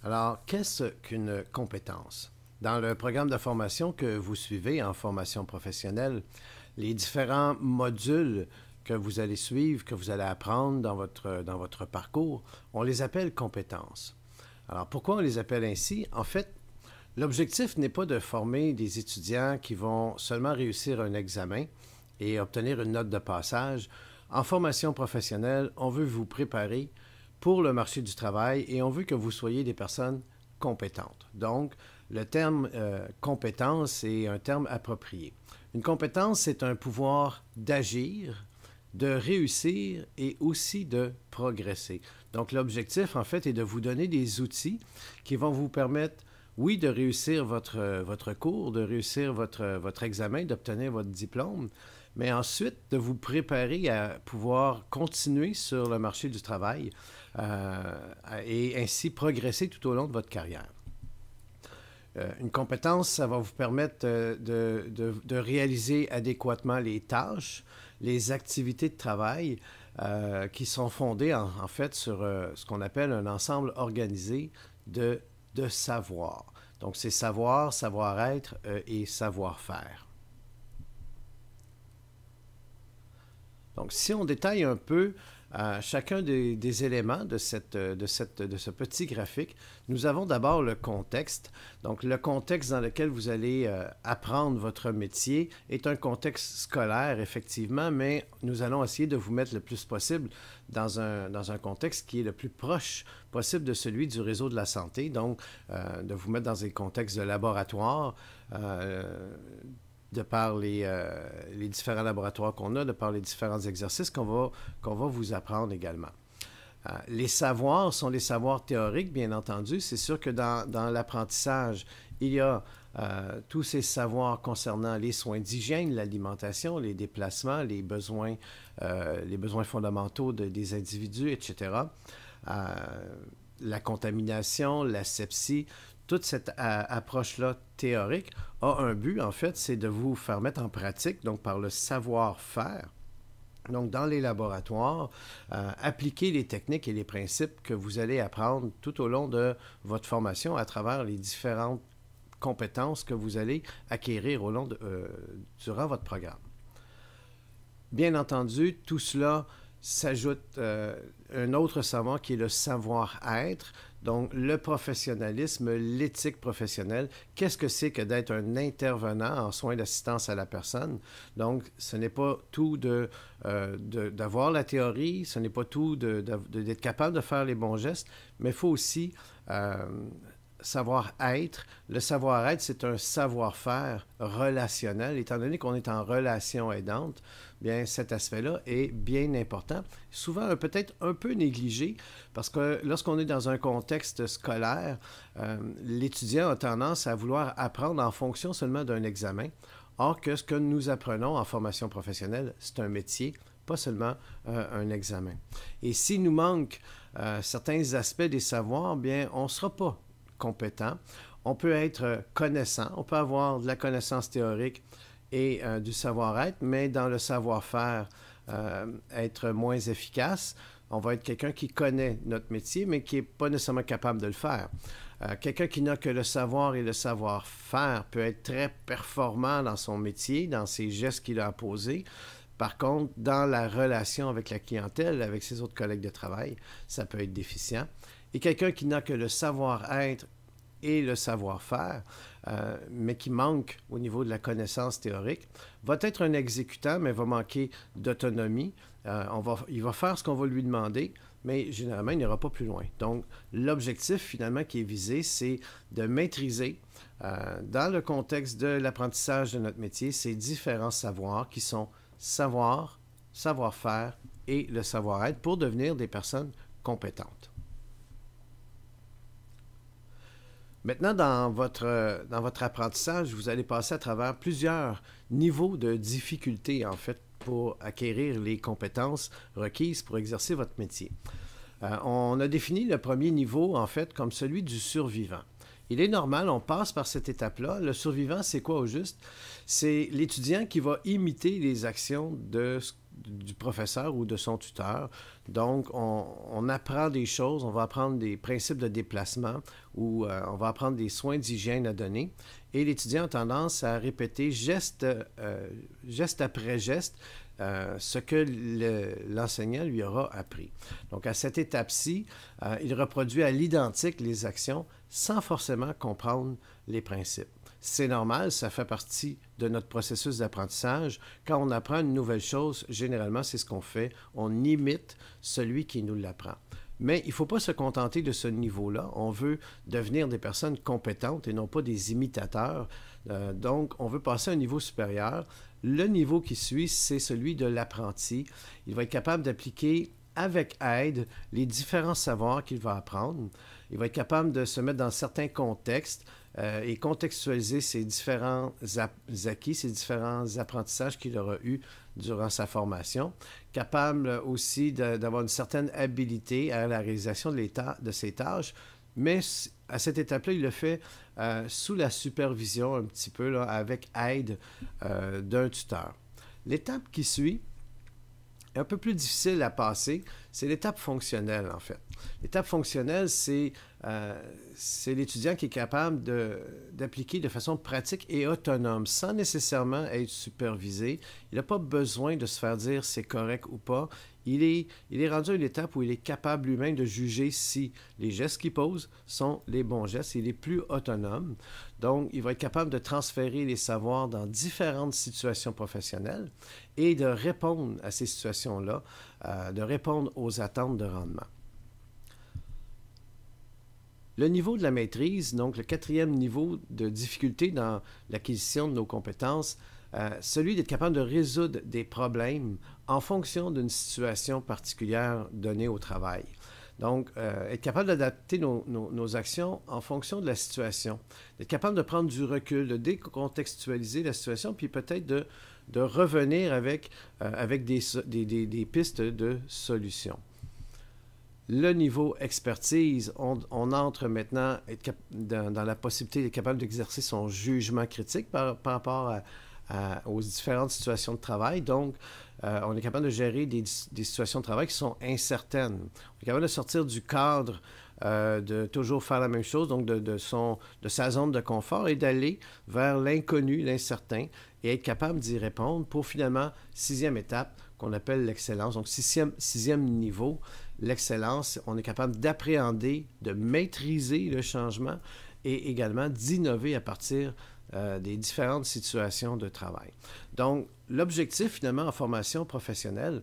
Alors, qu'est-ce qu'une compétence? Dans le programme de formation que vous suivez en formation professionnelle, les différents modules que vous allez suivre, que vous allez apprendre dans votre parcours, on les appelle compétences. Alors, pourquoi on les appelle ainsi? En fait, l'objectif n'est pas de former des étudiants qui vont seulement réussir un examen et obtenir une note de passage. En formation professionnelle, on veut vous préparer pour le marché du travail et on veut que vous soyez des personnes compétentes. Donc, le terme compétence est un terme approprié. Une compétence, c'est un pouvoir d'agir, de réussir et aussi de progresser. Donc, l'objectif, en fait, est de vous donner des outils qui vont vous permettre, oui, de réussir votre cours, de réussir votre examen, d'obtenir votre diplôme, mais ensuite de vous préparer à pouvoir continuer sur le marché du travail et ainsi progresser tout au long de votre carrière. Une compétence, ça va vous permettre de réaliser adéquatement les tâches, les activités de travail qui sont fondées en fait sur ce qu'on appelle un ensemble organisé de savoir. Donc, c'est savoir, savoir-être et savoir-faire. Donc, si on détaille un peu chacun des éléments de ce petit graphique, nous avons d'abord le contexte. Donc, le contexte dans lequel vous allez apprendre votre métier est un contexte scolaire, effectivement, mais nous allons essayer de vous mettre le plus possible dans un contexte qui est le plus proche possible de celui du réseau de la santé. Donc, de vous mettre dans des contextes de laboratoire, de par les différents laboratoires qu'on a, de par les différents exercices qu'on va vous apprendre également. Les savoirs sont les savoirs théoriques, bien entendu. C'est sûr que dans l'apprentissage, il y a tous ces savoirs concernant les soins d'hygiène, l'alimentation, les déplacements, les besoins fondamentaux des individus, etc. La contamination, l'asepsie, toute cette approche-là théorique a un but, en fait, c'est de vous faire mettre en pratique, donc par le savoir-faire. Donc, dans les laboratoires, appliquer les techniques et les principes que vous allez apprendre tout au long de votre formation à travers les différentes compétences que vous allez acquérir durant votre programme. Bien entendu, tout cela s'ajoute un autre savoir qui est le savoir-être. Donc, le professionnalisme, l'éthique professionnelle, qu'est-ce que c'est que d'être un intervenant en soins d'assistance à la personne? Donc, ce n'est pas tout d'avoir la théorie, ce n'est pas tout d'être capable de faire les bons gestes, mais il faut aussi savoir-être. Le savoir-être, c'est un savoir-faire relationnel. Étant donné qu'on est en relation aidante, bien, cet aspect-là est bien important. Souvent, peut-être un peu négligé, parce que lorsqu'on est dans un contexte scolaire, l'étudiant a tendance à vouloir apprendre en fonction seulement d'un examen. Or que ce que nous apprenons en formation professionnelle, c'est un métier, pas seulement un examen. Et s'il nous manque certains aspects des savoirs, bien, on ne sera pas compétent. On peut être connaissant, on peut avoir de la connaissance théorique et du savoir-être, mais dans le savoir-faire, être moins efficace. On va être quelqu'un qui connaît notre métier, mais qui n'est pas nécessairement capable de le faire. Quelqu'un qui n'a que le savoir et le savoir-faire peut être très performant dans son métier, dans ses gestes qu'il a à poser. Par contre, dans la relation avec la clientèle, avec ses autres collègues de travail, ça peut être déficient. Et quelqu'un qui n'a que le savoir-être et le savoir-faire, mais qui manque au niveau de la connaissance théorique, va être un exécutant, mais va manquer d'autonomie. Il va faire ce qu'on va lui demander, mais généralement, il n'ira pas plus loin. Donc, l'objectif, finalement, qui est visé, c'est de maîtriser, dans le contexte de l'apprentissage de notre métier, ces différents savoirs qui sont savoir, savoir-faire et le savoir-être pour devenir des personnes compétentes. Maintenant, dans votre apprentissage, vous allez passer à travers plusieurs niveaux de difficulté, en fait, pour acquérir les compétences requises pour exercer votre métier. On a défini le premier niveau, en fait, comme celui du survivant. Il est normal, on passe par cette étape-là. Le survivant, c'est quoi au juste? C'est l'étudiant qui va imiter les actions du professeur ou de son tuteur. Donc, on apprend des choses, on va apprendre des principes de déplacement ou on va apprendre des soins d'hygiène à donner. Et l'étudiant a tendance à répéter geste après geste ce que l'enseignant lui aura appris. Donc, à cette étape-ci, il reproduit à l'identique les actions sans forcément comprendre les principes. C'est normal, ça fait partie de notre processus d'apprentissage. Quand on apprend une nouvelle chose, généralement, c'est ce qu'on fait. On imite celui qui nous l'apprend. Mais il ne faut pas se contenter de ce niveau-là. On veut devenir des personnes compétentes et non pas des imitateurs. Donc, on veut passer à un niveau supérieur. Le niveau qui suit, c'est celui de l'apprenti. Il va être capable d'appliquer avec aide les différents savoirs qu'il va apprendre. Il va être capable de se mettre dans certains contextes et contextualiser ces différents acquis, ces différents apprentissages qu'il aura eus durant sa formation. Capable aussi d'avoir une certaine habilité à la réalisation de ses tâches, mais à cette étape-là, il le fait sous la supervision un petit peu, là, avec aide d'un tuteur. L'étape qui suit est un peu plus difficile à passer, c'est l'étape fonctionnelle, en fait. L'étape fonctionnelle, c'est l'étudiant qui est capable d'appliquer de façon pratique et autonome, sans nécessairement être supervisé. Il n'a pas besoin de se faire dire c'est correct ou pas. Il est rendu à une étape où il est capable lui-même de juger si les gestes qu'il pose sont les bons gestes. Il est plus autonome. Donc, il va être capable de transférer les savoirs dans différentes situations professionnelles et de répondre à ces situations-là, de répondre aux attentes de rendement. Le niveau de la maîtrise, donc le quatrième niveau de difficulté dans l'acquisition de nos compétences, celui d'être capable de résoudre des problèmes en fonction d'une situation particulière donnée au travail. Donc, être capable d'adapter nos actions en fonction de la situation, d'être capable de prendre du recul, de décontextualiser la situation, puis peut-être de revenir avec des pistes de solutions. Le niveau expertise, on entre maintenant dans la possibilité d'être capable d'exercer son jugement critique par rapport aux différentes situations de travail. Donc, on est capable de gérer des situations de travail qui sont incertaines. On est capable de sortir du cadre de toujours faire la même chose, donc de sa zone de confort et d'aller vers l'inconnu, l'incertain, et être capable d'y répondre pour finalement, sixième étape, qu'on appelle l'excellence. Donc, sixième niveau, l'excellence, on est capable d'appréhender, de maîtriser le changement et également d'innover à partir des différentes situations de travail. Donc, l'objectif finalement en formation professionnelle,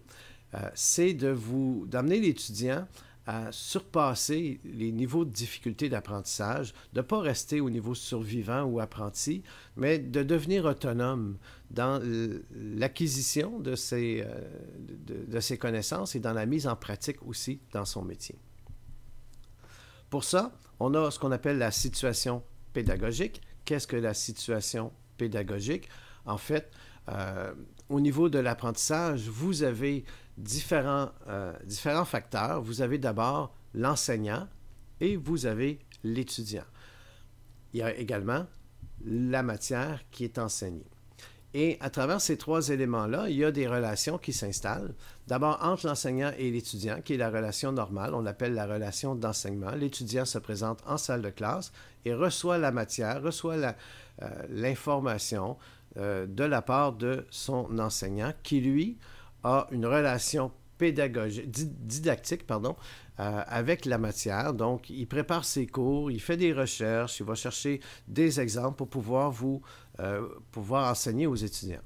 c'est d'amener l'étudiant à surpasser les niveaux de difficulté d'apprentissage, de ne pas rester au niveau survivant ou apprenti, mais de devenir autonome dans l'acquisition de ses connaissances et dans la mise en pratique aussi dans son métier. Pour ça, on a ce qu'on appelle la situation pédagogique. Qu'est-ce que la situation pédagogique? En fait, au niveau de l'apprentissage, vous avez différents facteurs. Vous avez d'abord l'enseignant et vous avez l'étudiant. Il y a également la matière qui est enseignée. Et à travers ces trois éléments-là, il y a des relations qui s'installent. D'abord, entre l'enseignant et l'étudiant, qui est la relation normale, on l'appelle la relation d'enseignement. L'étudiant se présente en salle de classe et reçoit la matière, reçoit l'information de la part de son enseignant, qui, lui, a une relation didactique avec la matière. Donc, il prépare ses cours, il fait des recherches, il va chercher des exemples pour pouvoir enseigner aux étudiants.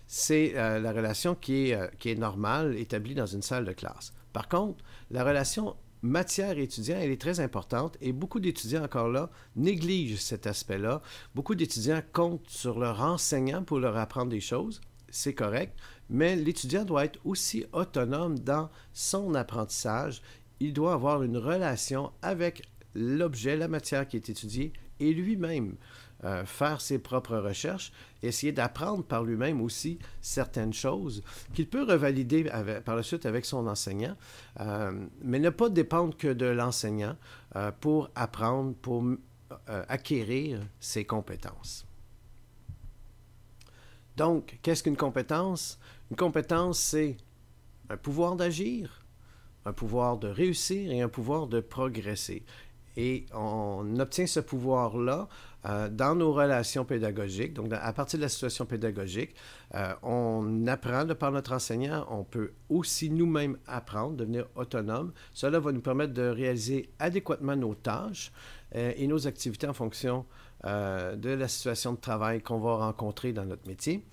C'est la relation qui est normale, établie dans une salle de classe. Par contre, la relation matière-étudiant, elle est très importante et beaucoup d'étudiants, encore là, négligent cet aspect-là. Beaucoup d'étudiants comptent sur leur enseignant pour leur apprendre des choses. C'est correct, mais l'étudiant doit être aussi autonome dans son apprentissage. Il doit avoir une relation avec l'objet, la matière qui est étudiée et lui-même faire ses propres recherches, essayer d'apprendre par lui-même aussi certaines choses qu'il peut revalider par la suite avec son enseignant, mais ne pas dépendre que de l'enseignant pour apprendre, pour acquérir ses compétences. Donc, qu'est-ce qu'une compétence? Une compétence, c'est un pouvoir d'agir, un pouvoir de réussir et un pouvoir de progresser. Et on obtient ce pouvoir-là dans nos relations pédagogiques. Donc, à partir de la situation pédagogique, on apprend de par notre enseignant. On peut aussi nous-mêmes apprendre, devenir autonome. Cela va nous permettre de réaliser adéquatement nos tâches et nos activités en fonction de la situation de travail qu'on va rencontrer dans notre métier.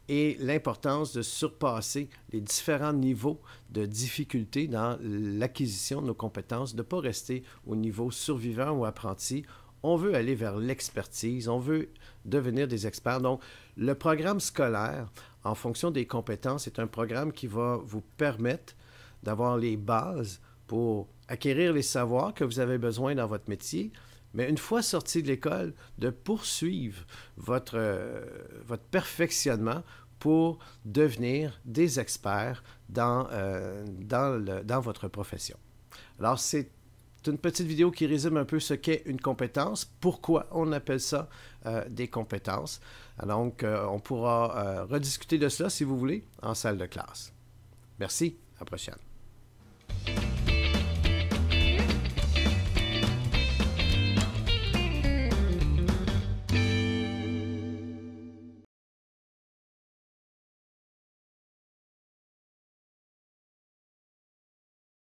Et l'importance de surpasser les différents niveaux de difficulté dans l'acquisition de nos compétences, de ne pas rester au niveau survivant ou apprenti. On veut aller vers l'expertise, on veut devenir des experts. Donc, le programme scolaire, en fonction des compétences, est un programme qui va vous permettre d'avoir les bases pour acquérir les savoirs que vous avez besoin dans votre métier, mais une fois sorti de l'école, de poursuivre votre perfectionnement pour devenir des experts dans votre profession. Alors, c'est une petite vidéo qui résume un peu ce qu'est une compétence, pourquoi on appelle ça des compétences. Donc, on pourra rediscuter de cela, si vous voulez, en salle de classe. Merci, à la prochaine.